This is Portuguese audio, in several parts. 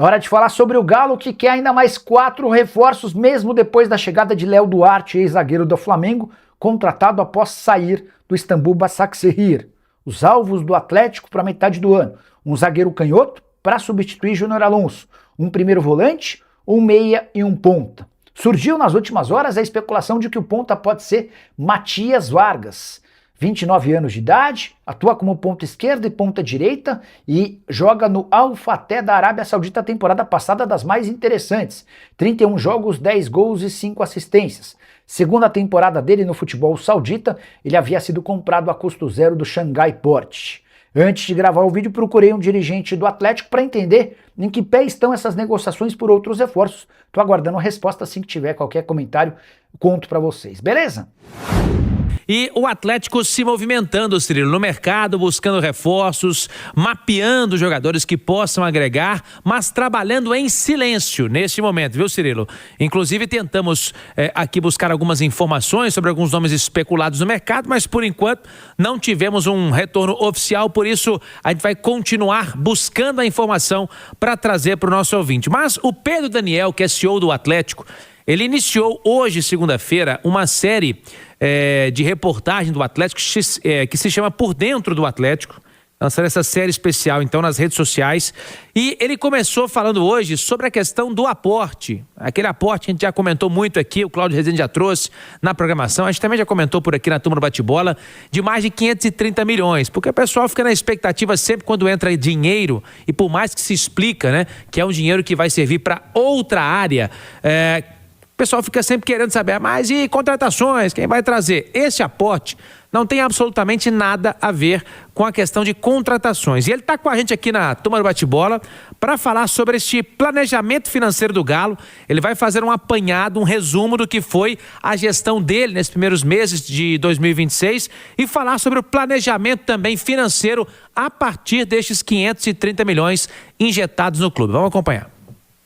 Hora de falar sobre o Galo, que quer ainda mais 4 reforços, mesmo depois da chegada de Léo Duarte, ex-zagueiro do Flamengo, contratado após sair do Istambul Başakşehir. Os alvos do Atlético para metade do ano: um zagueiro canhoto para substituir Júnior Alonso, um primeiro volante, um meia e um ponta. Surgiu nas últimas horas a especulação de que o ponta pode ser Matias Vargas. 29 anos de idade, atua como ponta esquerda e ponta direita e joga no Al Fateh da Arábia Saudita, a temporada passada das mais interessantes. 31 jogos, 10 gols e 5 assistências. Segunda temporada dele no futebol saudita, ele havia sido comprado a custo zero do Shanghai Port. Antes de gravar o vídeo, procurei um dirigente do Atlético para entender em que pé estão essas negociações por outros reforços. Tô aguardando a resposta, assim que tiver qualquer comentário, conto para vocês, beleza? E o Atlético se movimentando, Cirilo, no mercado, buscando reforços, mapeando jogadores que possam agregar, mas trabalhando em silêncio neste momento, viu, Cirilo? Inclusive tentamos aqui buscar algumas informações sobre alguns nomes especulados no mercado, mas por enquanto não tivemos um retorno oficial, por isso a gente vai continuar buscando a informação para trazer para o nosso ouvinte. Mas o Pedro Daniel, que é CEO do Atlético, ele iniciou hoje, segunda-feira, uma série de reportagem do Atlético que se chama Por Dentro do Atlético, lançando essa série especial então nas redes sociais, e ele começou falando hoje sobre a questão do aporte, aquele aporte que a gente já comentou muito aqui, o Cláudio Rezende já trouxe na programação, a gente também já comentou por aqui na Turma do Bate-Bola, de mais de 530 milhões, porque o pessoal fica na expectativa sempre quando entra dinheiro, e por mais que se explica, né, que é um dinheiro que vai servir para outra área, o pessoal fica sempre querendo saber, mas e contratações, quem vai trazer? Esse aporte não tem absolutamente nada a ver com a questão de contratações. E ele está com a gente aqui na Turma do Bate-Bola para falar sobre este planejamento financeiro do Galo. Ele vai fazer um apanhado, um resumo do que foi a gestão dele nesses primeiros meses de 2026 e falar sobre o planejamento também financeiro a partir destes 530 milhões injetados no clube. Vamos acompanhar.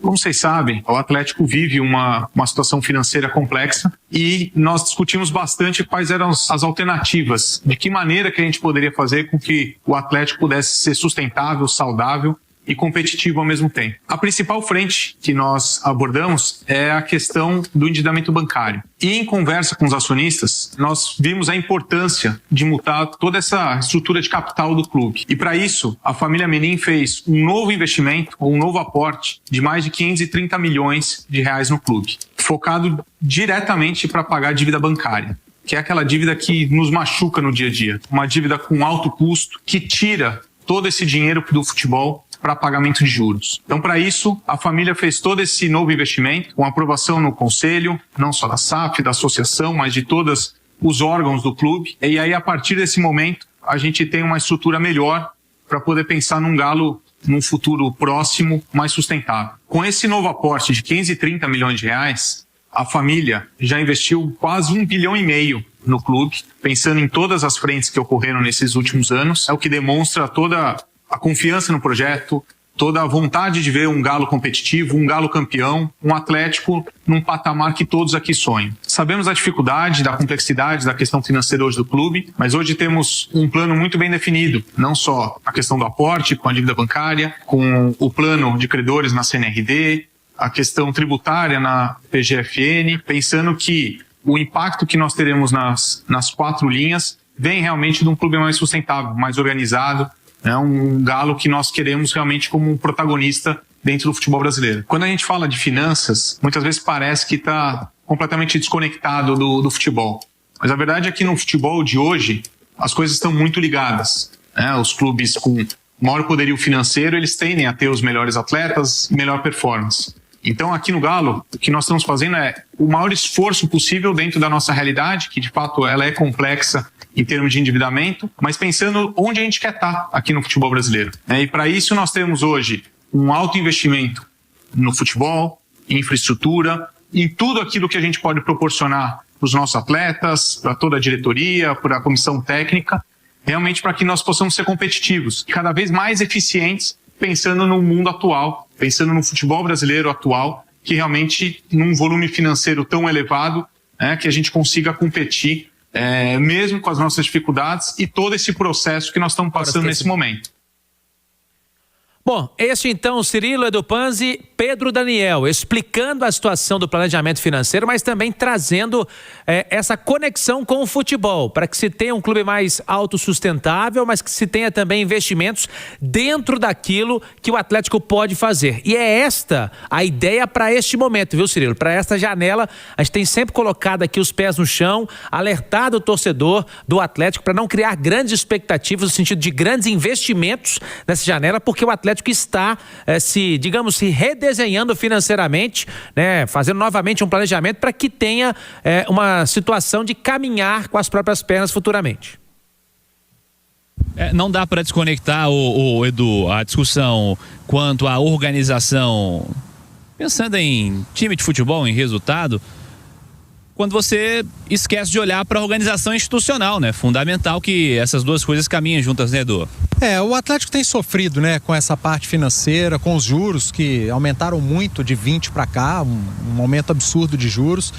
Como vocês sabem, o Atlético vive uma situação financeira complexa e nós discutimos bastante quais eram as alternativas, de que maneira que a gente poderia fazer com que o Atlético pudesse ser sustentável, saudável e competitivo ao mesmo tempo. A principal frente que nós abordamos é a questão do endividamento bancário. E em conversa com os acionistas, nós vimos a importância de mudar toda essa estrutura de capital do clube. E para isso, a família Menin fez um novo investimento, um novo aporte de mais de 530 milhões de reais no clube, focado diretamente para pagar a dívida bancária, que é aquela dívida que nos machuca no dia a dia. Uma dívida com alto custo, que tira todo esse dinheiro do futebol para pagamento de juros. Então, para isso, a família fez todo esse novo investimento, com aprovação no conselho, não só da SAF, da associação, mas de todos os órgãos do clube. E aí, a partir desse momento, a gente tem uma estrutura melhor para poder pensar num Galo num futuro próximo, mais sustentável. Com esse novo aporte de 530 milhões de reais, a família já investiu quase 1,5 bilhão no clube, pensando em todas as frentes que ocorreram nesses últimos anos. É o que demonstra toda a confiança no projeto, toda a vontade de ver um Galo competitivo, um Galo campeão, um Atlético num patamar que todos aqui sonham. Sabemos da dificuldade, da complexidade da questão financeira hoje do clube, mas hoje temos um plano muito bem definido, não só a questão do aporte com a dívida bancária, com o plano de credores na CNRD, a questão tributária na PGFN, pensando que o impacto que nós teremos nas 4 linhas vem realmente de um clube mais sustentável, mais organizado, é um Galo que nós queremos realmente como um protagonista dentro do futebol brasileiro. Quando a gente fala de finanças, muitas vezes parece que está completamente desconectado do futebol. Mas a verdade é que no futebol de hoje, as coisas estão muito ligadas. Os clubes com maior poderio financeiro, eles tendem a ter os melhores atletas e melhor performance. Então, aqui no Galo, o que nós estamos fazendo é o maior esforço possível dentro da nossa realidade, que de fato ela é complexa em termos de endividamento, mas pensando onde a gente quer estar aqui no futebol brasileiro. E para isso nós temos hoje um alto investimento no futebol, em infraestrutura, em tudo aquilo que a gente pode proporcionar para os nossos atletas, para toda a diretoria, para a comissão técnica, realmente para que nós possamos ser competitivos, cada vez mais eficientes, pensando no mundo atual, pensando no futebol brasileiro atual, que realmente num volume financeiro tão elevado, que a gente consiga competir mesmo com as nossas dificuldades e todo esse processo que nós estamos passando nesse momento. Bom, este então, Cirilo Edu Panzi, Pedro Daniel, explicando a situação do planejamento financeiro, mas também trazendo essa conexão com o futebol, para que se tenha um clube mais autossustentável, mas que se tenha também investimentos dentro daquilo que o Atlético pode fazer. E é esta a ideia para este momento, viu, Cirilo? Para esta janela, a gente tem sempre colocado aqui os pés no chão, alertado o torcedor do Atlético para não criar grandes expectativas no sentido de grandes investimentos nessa janela, porque o Atlético está se redesenhando financeiramente, né, fazendo novamente um planejamento para que tenha uma situação de caminhar com as próprias pernas futuramente. Não dá para desconectar, o Edu, a discussão quanto à organização, pensando em time de futebol, em resultado, quando você esquece de olhar para a organização institucional, né? Fundamental que essas duas coisas caminhem juntas, né, Edu? O Atlético tem sofrido, né, com essa parte financeira, com os juros que aumentaram muito de 20 para cá, um aumento absurdo de juros,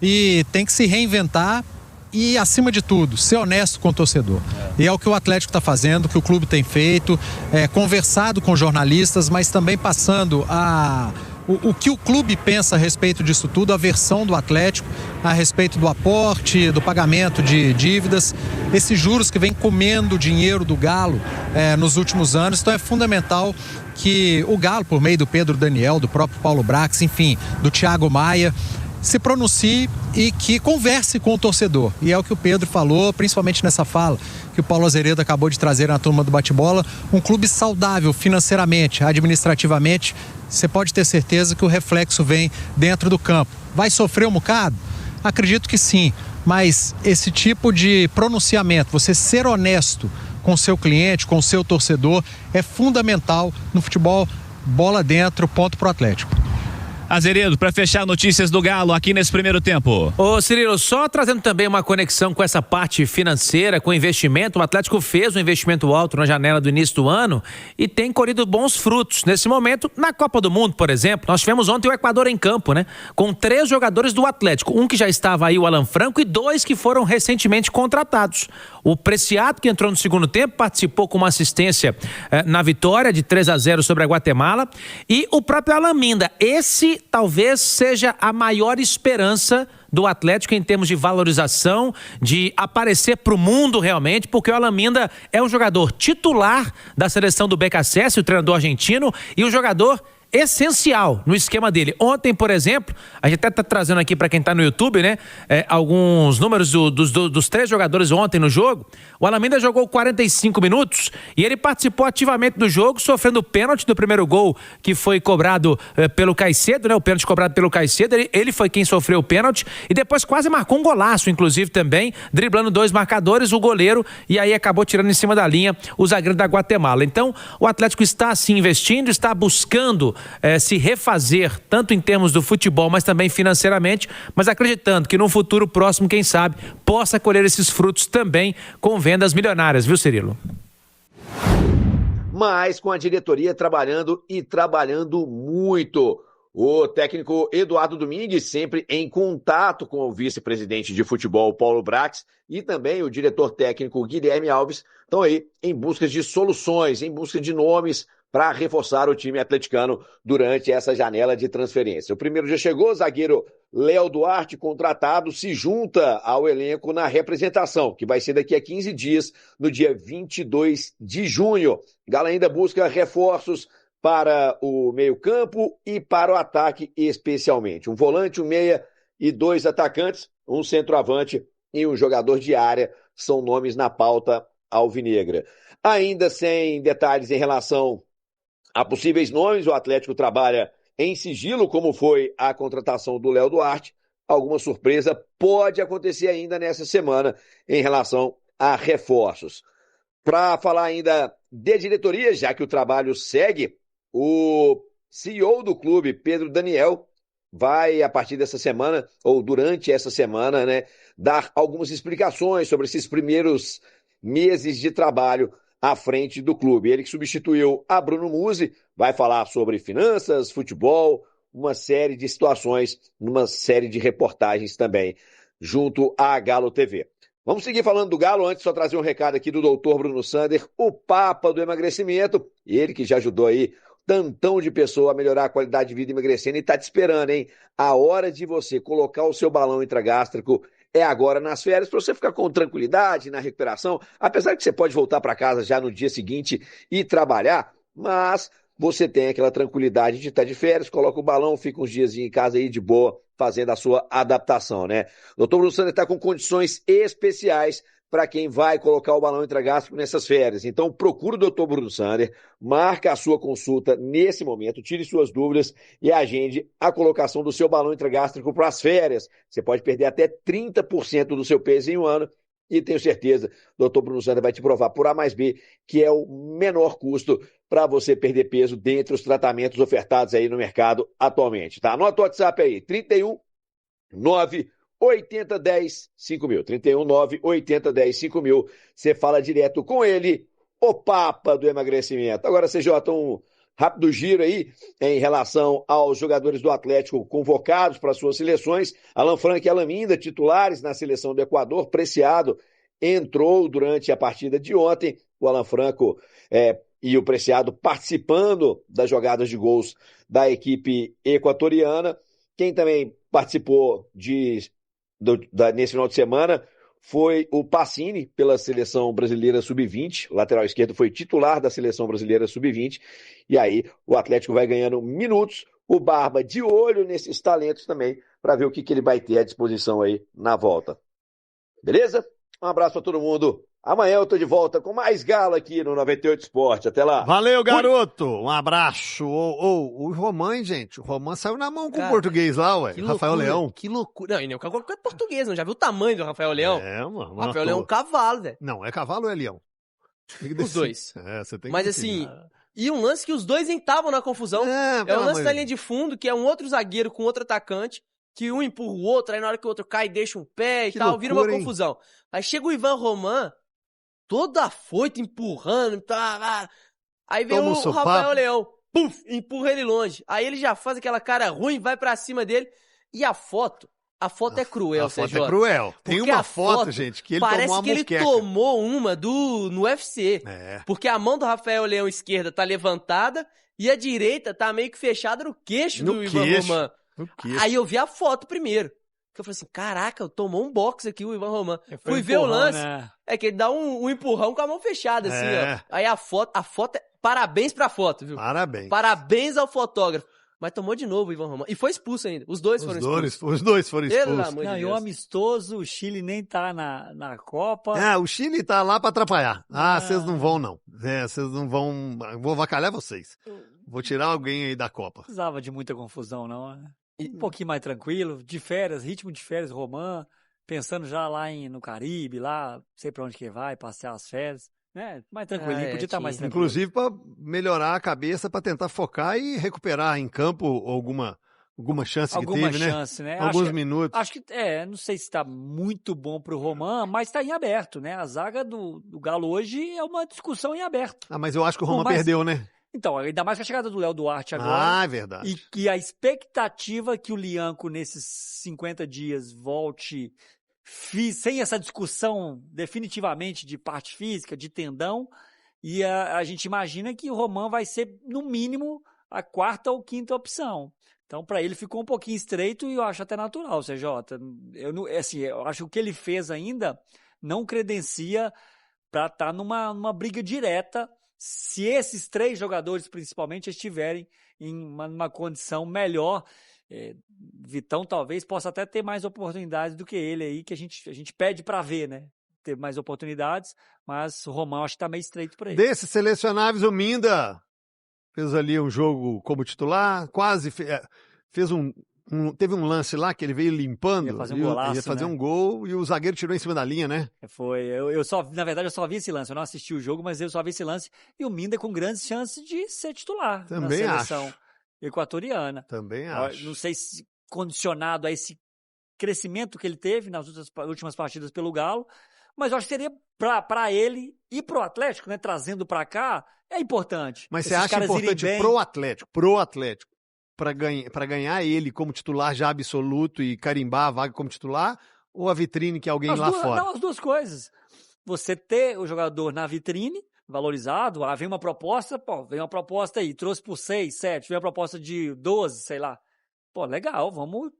e tem que se reinventar e, acima de tudo, ser honesto com o torcedor. E é o que o Atlético está fazendo, o que o clube tem feito, conversado com jornalistas, mas também passando o que o clube pensa a respeito disso tudo, a versão do Atlético a respeito do aporte, do pagamento de dívidas, esses juros que vem comendo o dinheiro do Galo nos últimos anos. Então é fundamental que o Galo, por meio do Pedro Daniel, do próprio Paulo Brax, enfim, do Thiago Maia, se pronuncie e que converse com o torcedor. E é o que o Pedro falou, principalmente nessa fala que o Paulo Azeredo acabou de trazer na turma do bate-bola. Um clube saudável financeiramente, administrativamente, você pode ter certeza que o reflexo vem dentro do campo. Vai sofrer um bocado? Acredito que sim, mas esse tipo de pronunciamento, você ser honesto com o seu cliente, com o seu torcedor, é fundamental no futebol. Bola dentro, ponto pro Atlético. Azeredo, para fechar notícias do Galo aqui nesse primeiro tempo. Ô Cirilo, só trazendo também uma conexão com essa parte financeira, com investimento, o Atlético fez um investimento alto na janela do início do ano e tem colhido bons frutos. Nesse momento, na Copa do Mundo, por exemplo, nós tivemos ontem o Equador em campo, né? Com 3 jogadores do Atlético, um que já estava aí, o Alan Franco, e 2 que foram recentemente contratados. O Preciado, que entrou no segundo tempo, participou com uma assistência na vitória de 3-0 sobre a Guatemala, e o próprio Alan Minda. Esse talvez seja a maior esperança do Atlético em termos de valorização, de aparecer para o mundo realmente, porque o Alan Minda é um jogador titular da seleção do BKSS, o treinador argentino, e um jogador essencial no esquema dele. Ontem, por exemplo, a gente até está trazendo aqui para quem está no YouTube, né, alguns números dos 3 jogadores ontem no jogo. O Alan Minda jogou 45 minutos e ele participou ativamente do jogo, sofrendo o pênalti do primeiro gol que foi cobrado pelo Caicedo, né, o pênalti cobrado pelo Caicedo. Ele foi quem sofreu o pênalti e depois quase marcou um golaço, inclusive também, driblando 2 marcadores, o goleiro, e aí acabou tirando em cima da linha o zagueiro da Guatemala. Então, o Atlético está sim investindo, está buscando se refazer, tanto em termos do futebol, mas também financeiramente, mas acreditando que no futuro próximo, quem sabe, possa colher esses frutos também com vendas milionárias, viu, Cirilo? Mas com a diretoria trabalhando e trabalhando muito. O técnico Eduardo Domingues, sempre em contato com o vice-presidente de futebol, Paulo Brax, e também o diretor técnico Guilherme Alves, estão aí em busca de soluções, em busca de nomes para reforçar o time atleticano durante essa janela de transferência. O primeiro já chegou, o zagueiro Léo Duarte, contratado, se junta ao elenco na representação, que vai ser daqui a 15 dias, no dia 22 de junho. Galo ainda busca reforços para o meio-campo e para o ataque especialmente. Um volante, um meia e 2 atacantes, um centroavante e um jogador de área são nomes na pauta alvinegra. Ainda sem detalhes em relação a possíveis nomes, o Atlético trabalha em sigilo, como foi a contratação do Léo Duarte. Alguma surpresa pode acontecer ainda nessa semana em relação a reforços. Para falar ainda de diretoria, já que o trabalho segue, o CEO do clube, Pedro Daniel, vai, a partir dessa semana, ou durante essa semana, né, dar algumas explicações sobre esses primeiros meses de trabalho à frente do clube. Ele que substituiu a Bruno Musi, vai falar sobre finanças, futebol, uma série de situações, numa série de reportagens também, junto à Galo TV. Vamos seguir falando do Galo, antes só trazer um recado aqui do Dr. Bruno Sander, o papa do emagrecimento, e ele que já ajudou aí tantão de pessoa a melhorar a qualidade de vida emagrecendo e tá te esperando, hein? A hora de você colocar o seu balão intragástrico é agora nas férias, para você ficar com tranquilidade na recuperação, apesar que você pode voltar para casa já no dia seguinte e trabalhar, mas você tem aquela tranquilidade de estar de férias, coloca o balão, fica uns dias em casa aí de boa, fazendo a sua adaptação, né? O Dr. Bruno Sander está com condições especiais para quem vai colocar o balão intragástrico nessas férias. Então, procura o Dr. Bruno Sander, marca a sua consulta nesse momento, tire suas dúvidas e agende a colocação do seu balão intragástrico para as férias. Você pode perder até 30% do seu peso em um ano e tenho certeza, o Dr. Bruno Sander vai te provar por A mais B que é o menor custo para você perder peso dentre os tratamentos ofertados aí no mercado atualmente, tá? Anota o WhatsApp aí, 31 9 8010 5000. 31 9 8010 5000. Você fala direto com ele, o papa do emagrecimento. Agora, CJ, um rápido giro aí em relação aos jogadores do Atlético convocados para suas seleções. Alan Franco e Alan Minda, titulares na seleção do Equador. Preciado entrou durante a partida de ontem. O Alan Franco e o Preciado participando das jogadas de gols da equipe equatoriana. Quem também participou nesse final de semana foi o Pacini, pela seleção brasileira sub-20, o lateral esquerdo foi titular da seleção brasileira sub-20, e aí o Atlético vai ganhando minutos, o Barba de olho nesses talentos também, para ver o que ele vai ter à disposição aí na volta. Beleza? Um abraço para todo mundo. Amanhã eu tô de volta com mais Galo aqui no 98 Esporte. Até lá. Valeu, garoto. Um abraço. O Roman, gente. O Roman saiu na mão com o português lá, ué. Rafael Leão. Que loucura. Não, e nem o cara é português, não. Já viu o tamanho do Rafael Leão? Mano. O Rafael Leão é um cavalo, velho. Não, é cavalo ou é leão? Os dois. Você tem que Mas decidir. assim, e um lance que os dois nem estavam na confusão. É um lance da linha de fundo, que é um outro zagueiro com outro atacante, que um empurra o outro, aí na hora que o outro cai, deixa um pé e tal, vira uma confusão. Aí chega o Ivan Roman, todo afoito, empurrando, aí vem o Rafael Leão, puf, empurra ele longe. Aí ele já faz aquela cara ruim, vai pra cima dele. E a foto é cruel, A foto é cruel. Tem uma foto, gente, que ele tomou uma parece que ele tomou uma no UFC. Porque a mão do Rafael Leão esquerda tá levantada e a direita tá meio que fechada no queixo do Ivan Roman. Aí eu vi a foto primeiro. Eu falei assim, caraca, tomou um boxe aqui o Ivan Roman. Fui ver o lance. Né? É que ele dá um empurrão com a mão fechada, assim, ó. Aí a foto é... Parabéns pra foto, viu? Parabéns ao fotógrafo. Mas tomou de novo o Ivan Roman. E foi expulso ainda. Os dois foram expulsos. Os dois foram expulsos. Não, e o amistoso, o Chile nem tá na Copa. O Chile tá lá pra atrapalhar. Vocês não vão, não. Vocês não vão... Vou avacalhar vocês. Vou tirar alguém aí da Copa. Não precisava de muita confusão, não, né? Um pouquinho mais tranquilo, de férias, ritmo de férias, Roman, pensando já lá no Caribe, lá, sei pra onde que vai, passear as férias, né? Mais tranquilinho, podia estar mais tranquilo. Inclusive pra melhorar a cabeça, pra tentar focar e recuperar em campo alguma chance que teve, né? Alguns minutos. Acho que, não sei se tá muito bom pro Roman, mas tá em aberto, né? A zaga do Galo hoje é uma discussão em aberto. Mas eu acho que o Roman perdeu, né? Então, ainda mais com a chegada do Léo Duarte agora. É verdade. E que a expectativa que o Lianco, nesses 50 dias, volte sem essa discussão definitivamente de parte física, de tendão, e a gente imagina que o Roman vai ser, no mínimo, a quarta ou quinta opção. Então, para ele ficou um pouquinho estreito e eu acho até natural, CJ. Eu acho que o que ele fez ainda não credencia para estar numa briga direta se esses 3 jogadores, principalmente, estiverem em uma condição melhor. Vitão talvez possa até ter mais oportunidades do que ele aí, que a gente pede para ver, né? Ter mais oportunidades, mas o Romão acho que tá meio estreito por aí. Desses selecionáveis, o Minda fez ali um jogo como titular, quase fez teve um lance lá que ele veio limpando, ia fazer um golaço, ia fazer um gol e o zagueiro tirou em cima da linha, né? Na verdade eu só vi esse lance, eu não assisti o jogo, mas eu só vi esse lance e o Minda com grandes chances de ser titular também na seleção equatoriana. Também acho. Não sei se condicionado a esse crescimento que ele teve nas últimas partidas pelo Galo, mas eu acho que seria para ele e pro Atlético, né, trazendo para cá, é importante. Mas você acha importante pro Atlético, para ganhar ele como titular já absoluto e carimbar a vaga como titular, ou a vitrine que alguém lá fora? Não, as duas coisas. Você ter o jogador na vitrine, valorizado, vem uma proposta, vem uma proposta aí, trouxe por 6, 7, vem uma proposta de 12, sei lá. Legal, vamos,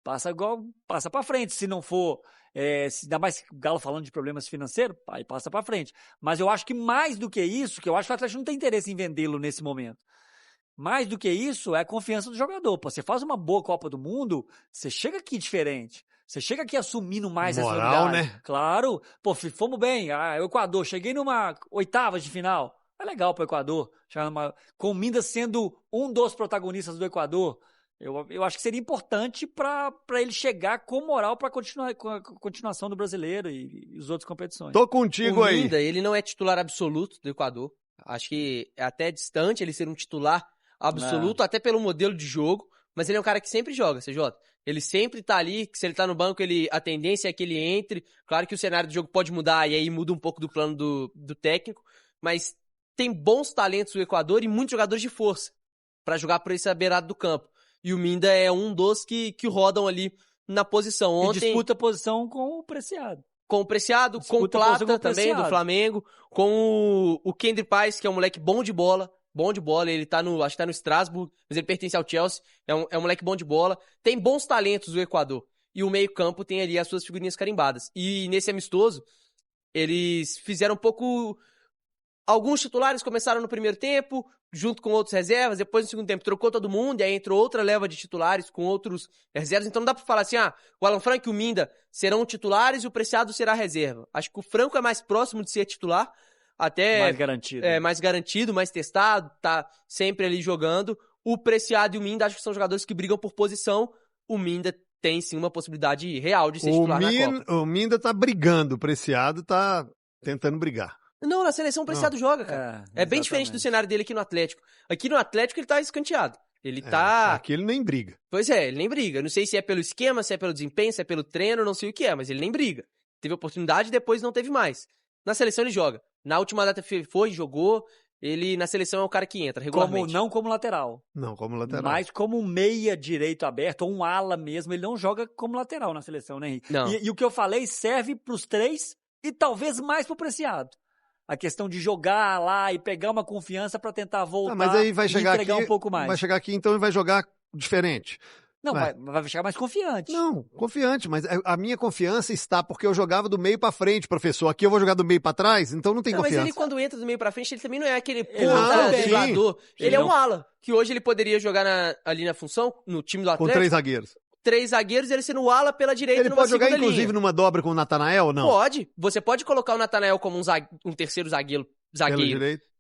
passa pra frente. Se não for, ainda mais Galo falando de problemas financeiros, aí passa pra frente. Mas eu acho que mais do que isso, que eu acho que o Atlético não tem interesse em vendê-lo nesse momento. Mais do que isso, é a confiança do jogador. Você faz uma boa Copa do Mundo, você chega aqui diferente. Você chega aqui assumindo mais responsabilidade. Moral, né? Claro. Fomos bem. O Equador, cheguei numa oitavas de final. É legal pro Equador. Com o Minda sendo um dos protagonistas do Equador. Eu acho que seria importante para ele chegar com moral para continuar com a continuação do Brasileiro e as outras competições. Tô contigo aí. O Minda, ele não é titular absoluto do Equador. Acho que é até distante ele ser um titular absoluto, até pelo modelo de jogo. Mas ele é um cara que sempre joga, CJ. Ele sempre tá ali, que se ele tá no banco, a tendência é que ele entre. Claro que o cenário do jogo pode mudar, e aí muda um pouco do plano do técnico. Mas tem bons talentos do Equador e muitos jogadores de força para jogar por essa beirada do campo. E o Minda é um dos que rodam ali na posição. Ontem, e disputa a posição com o Preciado. Com o Preciado, com o Plata também, do Flamengo. Com o Kendry Paz, que é um moleque bom de bola. Bom de bola, ele acho que tá no Strasbourg, mas ele pertence ao Chelsea. É um moleque bom de bola. Tem bons talentos do Equador. E o meio-campo tem ali as suas figurinhas carimbadas. E nesse amistoso, eles fizeram um pouco... Alguns titulares começaram no primeiro tempo, junto com outros reservas. Depois, no segundo tempo, trocou todo mundo. E aí entrou outra leva de titulares com outros reservas. Então não dá pra falar assim, o Alan Franco e o Minda serão titulares e o Preciado será reserva. Acho que o Franco é mais próximo de ser titular. Até mais garantido. Mais garantido, mais testado, tá sempre ali jogando. O Preciado e o Minda acho que são jogadores que brigam por posição. O Minda tem sim uma possibilidade real de ser titular na Copa. O Minda tá brigando, o Preciado tá tentando brigar. Não, na seleção o Preciado joga, cara. É bem diferente do cenário dele aqui no Atlético. Aqui no Atlético ele tá escanteado. Ele tá... Aqui ele nem briga. Pois é, ele nem briga. Não sei se é pelo esquema, se é pelo desempenho, se é pelo treino, não sei o que é, mas ele nem briga. Teve oportunidade e depois não teve mais. Na seleção ele joga. Na última data jogou, ele na seleção é o cara que entra regularmente. Não como lateral. Não, como lateral. Mas como um meia direito aberto, ou um ala mesmo, ele não joga como lateral na seleção, né, Henrique? Não. E o que eu falei serve pros três e talvez mais pro Preciado. A questão de jogar lá e pegar uma confiança para tentar voltar mas aí vai chegar e entregar aqui, um pouco mais. Vai chegar aqui então e vai jogar diferente. Não, vai chegar mais confiante. Não, confiante, mas a minha confiança está porque eu jogava do meio pra frente, professor. Aqui eu vou jogar do meio pra trás, então não tem confiança. Mas ele quando entra do meio pra frente, ele também não é aquele jogador. Ele é um ala, que hoje ele poderia jogar ali na função, no time do Atlético. Com 3 zagueiros. 3 zagueiros, ele sendo o ala pela direita ele numa pode jogar, segunda inclusive, linha. numa dobra com o Natanael, não? Pode. Você pode colocar o Natanael como um terceiro zagueiro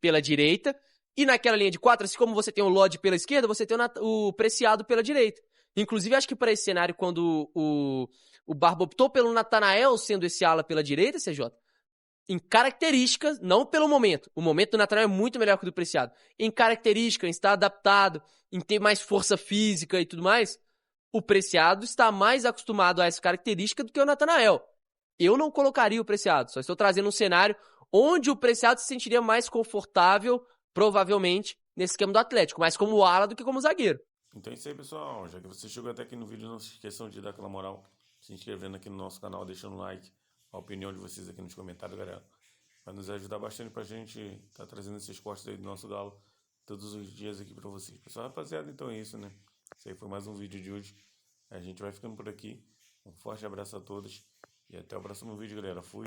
pela direita. E naquela linha de 4, assim como você tem o Lodge pela esquerda, você tem o Preciado pela direita. Inclusive, acho que para esse cenário, quando o Barba optou pelo Natanael sendo esse ala pela direita, CJ, em características, não pelo momento. O momento do Natanael é muito melhor que o do Preciado. Em características, em estar adaptado, em ter mais força física e tudo mais, o Preciado está mais acostumado a essa característica do que o Natanael. Eu não colocaria o Preciado, só estou trazendo um cenário onde o Preciado se sentiria mais confortável, provavelmente, nesse esquema do Atlético, mais como ala do que como zagueiro. Então é isso aí, pessoal. Já que você chegou até aqui no vídeo, não se esqueçam de dar aquela moral, se inscrevendo aqui no nosso canal, deixando um like, a opinião de vocês aqui nos comentários, galera. Vai nos ajudar bastante pra gente tá trazendo esses cortes aí do nosso Galo todos os dias aqui pra vocês. Pessoal, rapaziada, então é isso, né? Esse aí foi mais um vídeo de hoje. A gente vai ficando por aqui. Um forte abraço a todos e até o próximo vídeo, galera. Fui!